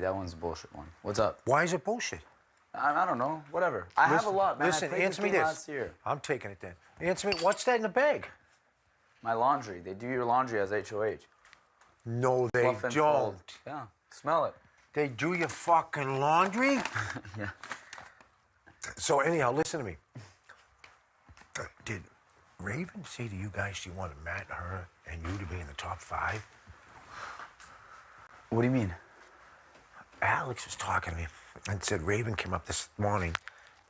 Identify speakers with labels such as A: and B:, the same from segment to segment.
A: That one's a bullshit one. What's up?
B: Why is it bullshit?
A: I don't know. Whatever. I have a lot, man.
B: Listen, answer me this.
A: Last year.
B: I'm taking it then. Answer me. What's that in the bag?
A: My laundry. They do your laundry as HOH.
B: No, they
A: Fluff and
B: don't.
A: fold. Yeah. Smell it.
B: They do your fucking laundry?
A: Yeah.
B: So anyhow, listen to me. Did Raven say to you guys she wanted Matt, her, and you to be in the top 5?
A: What do you mean?
B: Alex was talking to me and said Raven came up this morning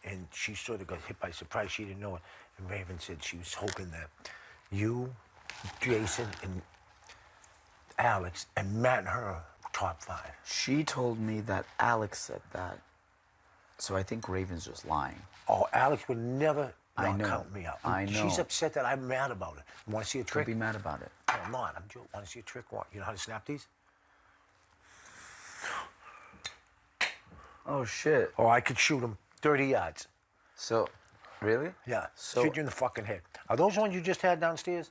B: and she sort of got hit by surprise. She didn't know it. And Raven said she was hoping that you, Jason, and Alex, and Matt and her are top 5.
A: She told me that Alex said that. So I think Raven's just lying.
B: Oh, Alex would never
A: know.
B: count me out.
A: I know.
B: She's upset that I'm mad about it. You want to see a trick?
A: Don't be mad about it.
B: No, I'm not. I'm joking. Want to see a trick? What? You know how to snap these?
A: Oh, shit.
B: Or I could shoot them 30 yards.
A: So, really?
B: Yeah.
A: So,
B: shoot you in the fucking head. Are those ones you just had downstairs?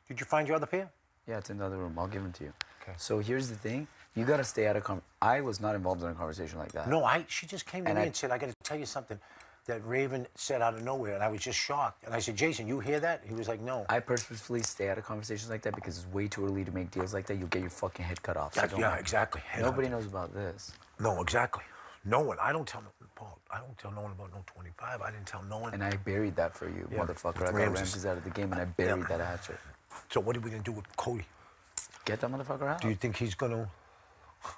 B: Did you find your other pair?
A: Yeah, it's in the other room. I'll give them to you.
B: Okay.
A: So here's the thing. You got to stay out of I was not involved in a conversation like that.
B: No, she just came to me and said, I got to tell you something that Raven said out of nowhere. And I was just shocked. And I said, Jason, you hear that? He was like, no.
A: I purposefully stay out of conversations like that because it's way too early to make deals like that. You'll get your fucking head cut off. So
B: Yeah, exactly.
A: Nobody knows about this.
B: No, exactly. No one. I don't tell Paul. I don't tell no one about no 25. I didn't tell no one.
A: And I buried that for you, motherfucker. I got Ramses out of the game and I buried that hatchet.
B: So what are we gonna do with Cody?
A: Get that motherfucker out.
B: Do you think he's gonna?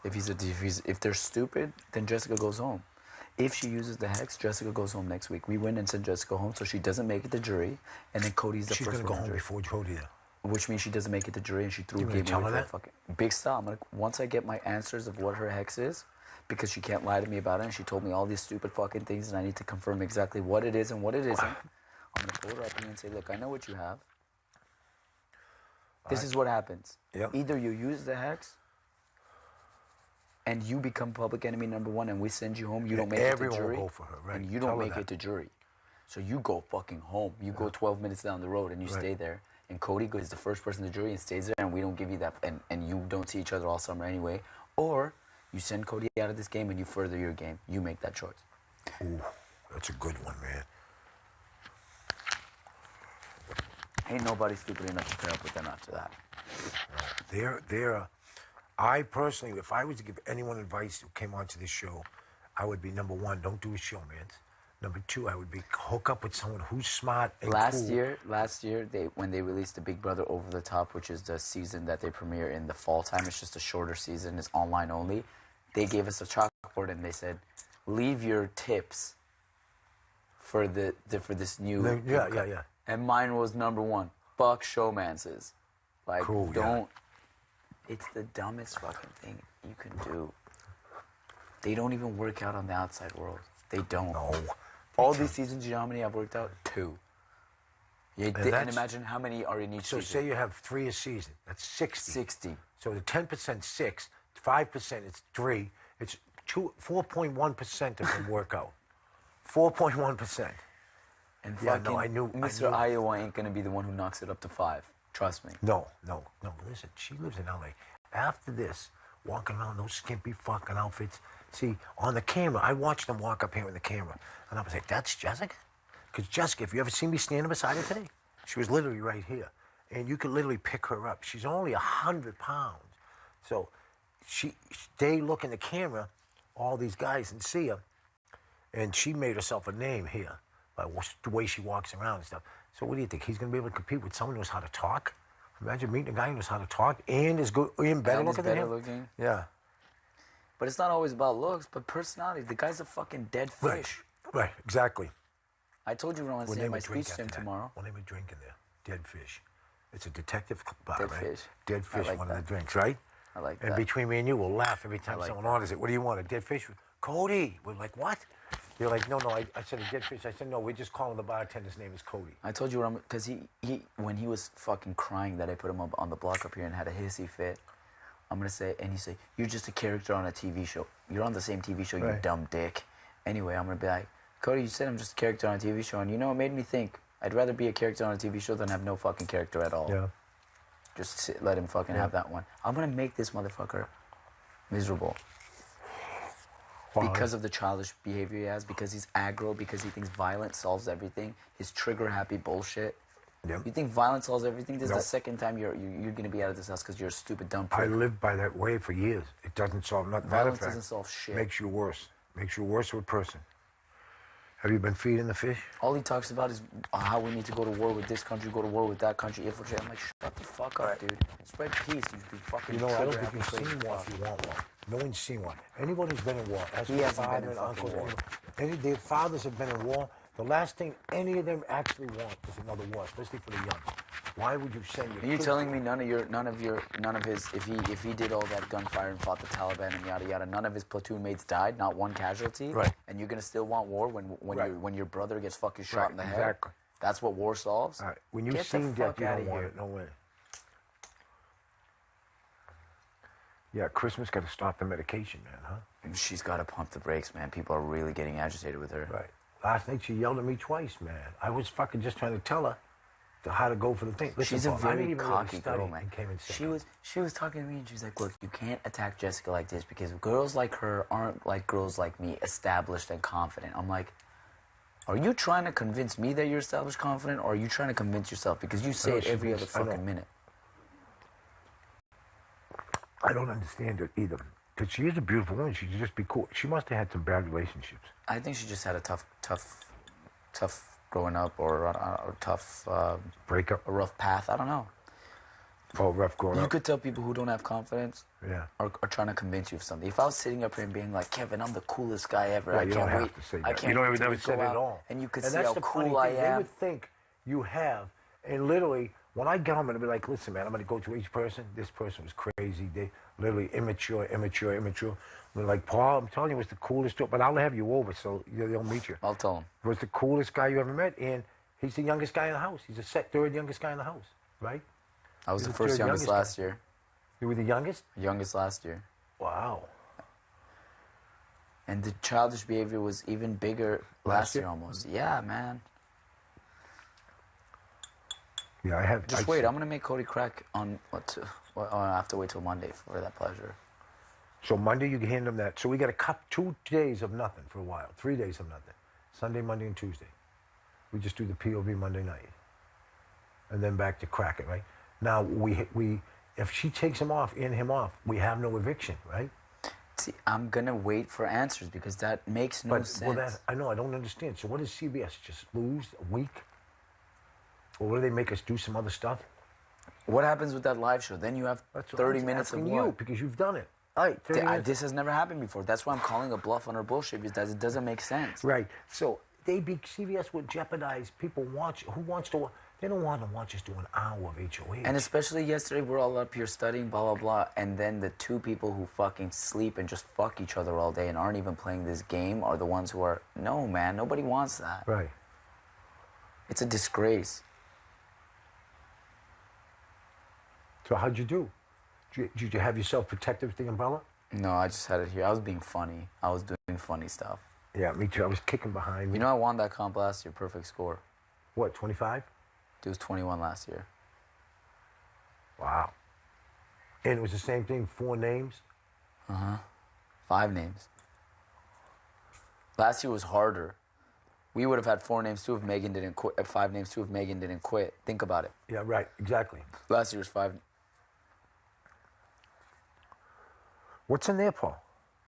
A: If they're stupid, then Jessica goes home. If she uses the hex, Jessica goes home next week. We win and send Jessica home, so she doesn't make it to jury, and then Cody's the
B: She's
A: first
B: gonna go
A: one
B: home before Cody. There.
A: Which means she doesn't make it to jury, and she threw a
B: gonna
A: game
B: tell
A: away
B: her
A: for
B: that?
A: fucking big style. Once I get my answers of what her hex is, because she can't lie to me about it, and she told me all these stupid fucking things, and I need to confirm exactly what it is and what it isn't. I'm gonna pull her up to me and say, look, I know what you have. This is what happens.
B: Yep.
A: Either you use the hex and you become public enemy #1 and we send you home, you don't make it to jury.
B: Everyone will go for her, right?
A: And you don't make it to jury. So you go fucking home. You go 12 minutes down the road and you stay there. And Cody goes the first person to jury and stays there and we don't give you that. And you don't see each other all summer anyway. Or you send Cody out of this game and you further your game. You make that choice.
B: Ooh, that's a good one, man.
A: Ain't nobody stupid enough to pair up with them after that.
B: I personally, if I was to give anyone advice who came onto this show, I would be #1, don't do a showman. #2, I would be hook up with someone who's smart and cool.
A: Last year, when they released the Big Brother Over the Top, which is the season that they premiere in the fall time, it's just a shorter season, it's online only. They gave us a chalkboard and they said, leave your tips for this new.
B: Yeah.
A: And mine was #1. Fuck showmances. Like,
B: cool,
A: don't. It's the dumbest fucking thing you can do. They don't even work out on the outside world. They don't.
B: No.
A: All these seasons, you know how many I've worked out? 2. And imagine how many are in each season.
B: So say you have 3 a season. That's 60.
A: 60.
B: So the 10% 6, 5% it's 3. It's 4.1% of them work out. 4.1%.
A: And
B: yeah, no, I knew.
A: Mr. Iowa ain't gonna be the one who knocks it up to 5. Trust me.
B: No. Listen, she lives in LA. After this, walking around those skimpy fucking outfits. See, on the camera, I watched them walk up here in the camera, and I was like, "That's Jessica." Because Jessica, if you ever seen me standing beside her today, she was literally right here, and you could literally pick her up. She's only 100 pounds, so they look in the camera, all these guys, and see her, and she made herself a name here by the way she walks around and stuff. So what do you think? He's going to be able to compete with someone who knows how to talk? Imagine meeting a guy who knows how to talk and is good, and better looking than him.
A: Looking.
B: Yeah.
A: But it's not always about looks, but personality. The guy's a fucking dead fish.
B: Right, exactly.
A: I told you when I was saying my speech to him tomorrow.
B: We'll name a drink in there. Dead fish. It's a detective bar,
A: Dead
B: right?
A: fish.
B: Dead fish,
A: like
B: one
A: that.
B: of the drinks, right?
A: I like that.
B: And between me and you, we'll laugh every time
A: like
B: someone orders it. What do you want, a dead fish? Cody. We're like, what? You're like, no, I said a dead fish. I said, no, we're just calling the bartender's name is Cody.
A: I told you because when he was fucking crying that I put him up on the block up here and had a hissy fit, I'm going to say, and he said, you're just a character on a TV show. You're on the same TV show, you dumb dick. Anyway, I'm going to be like, Cody, you said I'm just a character on a TV show, and you know, it made me think, I'd rather be a character on a TV show than have no fucking character at all.
B: Yeah.
A: Just let him fucking have that one. I'm going to make this motherfucker miserable. because of the childish behavior he has, because he's aggro, because he thinks violence solves everything, his trigger-happy bullshit.
B: Yep.
A: You think violence solves everything? This is
B: Nope.
A: the second time you're going to be out of this house because you're a stupid, dumb
B: I
A: prick.
B: lived by that way for years. It doesn't solve nothing. Matter of
A: Violence
B: fact,
A: doesn't solve shit.
B: makes you worse. Makes you worse of a person. Have you been feeding the fish?
A: All he talks about is how we need to go to war with this country, go to war with that country, infiltrate. I'm like, shut the fuck up, dude. Spread peace, you fucking
B: You know, I don't think
A: trigger-happy
B: you've
A: crazy
B: seen one
A: fuck.
B: if you want one. No one's seen one. Anyone who's been in war, ask
A: He
B: your
A: hasn't been
B: father
A: in
B: and
A: fucking
B: uncles,
A: war.
B: their fathers have been in war. The last thing any of them actually want is another war, especially for the young. Why would you send your
A: Are you
B: kids
A: telling
B: to-
A: me none of his, if he did all that gunfire and fought the Taliban and yada yada, none of his platoon mates died, not one casualty?
B: Right.
A: And you're gonna still want war when your brother gets fucking shot
B: Right,
A: in the head?
B: exactly.
A: That's what war solves?
B: All right. When you
A: Get the
B: seen
A: fuck
B: death, you
A: outta
B: don't want
A: here.
B: it. No way. Yeah, Christmas got to stop the medication, man, huh?
A: And she's gotta pump the brakes, man. People are really getting agitated with her.
B: Right. Last night she yelled at me twice, man. I was fucking just trying to tell her how to go for the thing. Listen,
A: She's a
B: Paul, I
A: very
B: didn't even really
A: cocky
B: study
A: girl, man.
B: and came and said
A: She was talking to me and she was like, look, you can't attack Jessica like this because girls like her aren't like girls like me, established and confident. I'm like, are you trying to convince me that you're established, confident, or are you trying to convince yourself? Because you say
B: know,
A: it
B: she
A: every
B: thinks-
A: other
B: I know.
A: fucking minute.
B: I don't understand it either. Because she is a beautiful woman. She should just be cool. She must have had some bad relationships.
A: I think she just had a tough growing up or tough,
B: Breakup.
A: a rough path. I don't know.
B: Oh, rough growing
A: You
B: up.
A: could tell people who don't have confidence
B: Yeah.
A: are trying to convince you of something. If I was sitting up here and being like, Kevin, I'm the coolest guy ever.
B: Yeah,
A: I
B: you
A: can't
B: don't
A: wait.
B: have to say
A: I
B: that.
A: can't
B: You don't
A: wait
B: even
A: till
B: never
A: we
B: said
A: go
B: it
A: out
B: at all.
A: And you could
B: And
A: see
B: that's
A: how
B: the funny
A: cool I
B: thing. They
A: am.
B: would think you have, and literally, when I get home, I'm going to be like, listen, man, I'm going to go to each person. This person was crazy. They literally immature. They're like, Paul, I'm telling you, it was the coolest job. But I'll have you over so they'll meet you.
A: I'll tell him.
B: It was the coolest guy you ever met, and he's the youngest guy in the house. He's the third youngest guy in the house, right?
A: I was
B: He's
A: the
B: the
A: first
B: third
A: youngest
B: youngest
A: last year.
B: You were the youngest?
A: Youngest last year.
B: Wow.
A: And the childish behavior was even bigger last
B: year?
A: year almost. Yeah, man.
B: Yeah, I have.
A: Just wait, I'm going to make Cody crack on I have to wait till Monday for that pleasure.
B: So Monday you can hand them that. So we got a 2 days of nothing for a while. 3 days of nothing. Sunday, Monday, and Tuesday. We just do the POV Monday night. And then back to crack it, right? Now, we if she takes him off, we have no eviction, right?
A: See, I'm going to wait for answers because that makes no sense.
B: Well, I know, I don't understand. So what does CBS just lose a week? Or what do they make us do some other stuff?
A: What happens with that live show? Then you have
B: That's what
A: 30
B: I'm
A: minutes of
B: asking
A: what?
B: you, because you've done it. All right, 30 minutes.
A: This has never happened before. That's why I'm calling a bluff on her bullshit because it doesn't make sense.
B: Right. So CBS would jeopardize people who wants to. They don't want to watch us do an hour of HOH.
A: And especially yesterday, we're all up here studying, blah, blah, blah. And then the two people who fucking sleep and just fuck each other all day and aren't even playing this game are the ones who are, no, man, nobody wants that.
B: Right.
A: It's a disgrace.
B: So how'd you do? Did you have yourself protective with the umbrella?
A: No, I just had it here. I was being funny. I was doing funny stuff.
B: Yeah, me too. I was kicking behind.
A: You know, I won that comp last year, perfect score.
B: What, 25?
A: It was 21 last year.
B: Wow. And it was the same thing, 4 names?
A: 5 names. Last year was harder. We would have had 4 names too if Megan didn't quit. 5 names too if Megan didn't quit. Think about it.
B: Yeah, right, exactly.
A: Last year was 5.
B: What's in there, Paul?